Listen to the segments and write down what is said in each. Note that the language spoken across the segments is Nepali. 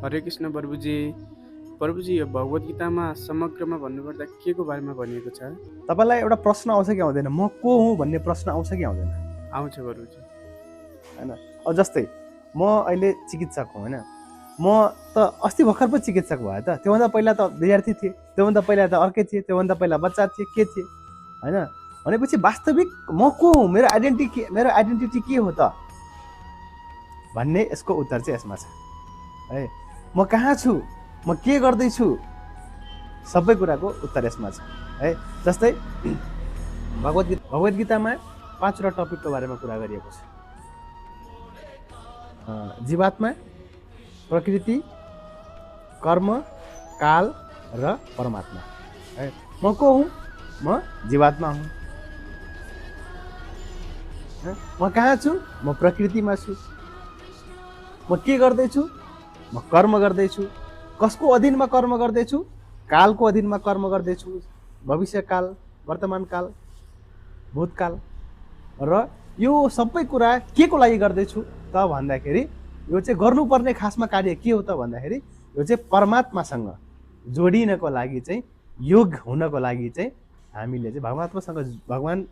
हरे कृष्ण प्रभुजी। प्रभुजी, यो भगवत गीतामा समग्रमा भन्नुपर्दा के को बारेमा भनिएको छ? तपाईँलाई एउटा प्रश्न आउँछ कि आउँदैन, म को हुँ भन्ने प्रश्न आउँछ कि आउँदैन? आउँछ प्रभुजी। होइन, अब जस्तै म अहिले चिकित्सक हुँ होइन, म त अस्ति भर्खर पो चिकित्सक भयो त। त्योभन्दा पहिला त विद्यार्थी थिएँ, त्योभन्दा पहिला त अर्कै थिएँ, त्योभन्दा पहिला बच्चा थिएँ, के थिएँ होइन। भनेपछि वास्तविक म को हुँ, मेरो आइडेन्टिटी के हो त भन्ने यसको उत्तर चाहिँ यसमा छ है। म कहाँ छु, म के गर्दैछु, सबै कुराको उत्तर यसमा छ है। जस्तै भगवत गीतामा 5वटा टपिकको बारेमा कुरा गरिएको छ। जीवात्मा, प्रकृति, कर्म, काल र परमात्मा है। म को हुँ? म जीवात्मा हुँ। म कहाँ छु? म प्रकृतिमा छु। म के गर्दैछु? म कर्म गर्दैछु। कसको अधीनमा कर्म गर्दैछु? कालको अधीनमा कर्म गर्दैछु। भविष्यकाल, वर्तमानकाल, भूतकाल। र यो सबै कुरा के को लागि गर्दैछु त भन्दाखेरि यो चाहिँ गर्नुपर्ने खासमा कार्य के हो त भन्दाखेरि यो चाहिँ परमात्मासँग जोडिनको लागि चाहिँ, योग हुनको लागि चाहिँ हामीले चाहिँ भगवान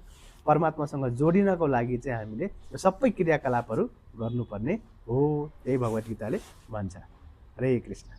परमात्मासँग जोडिनको लागि चाहिँ हामीले यो सबै क्रियाकलापहरू गर्नुपर्ने हो। त्यही भगवत गीताले भन्छ। हरे कृष्ण।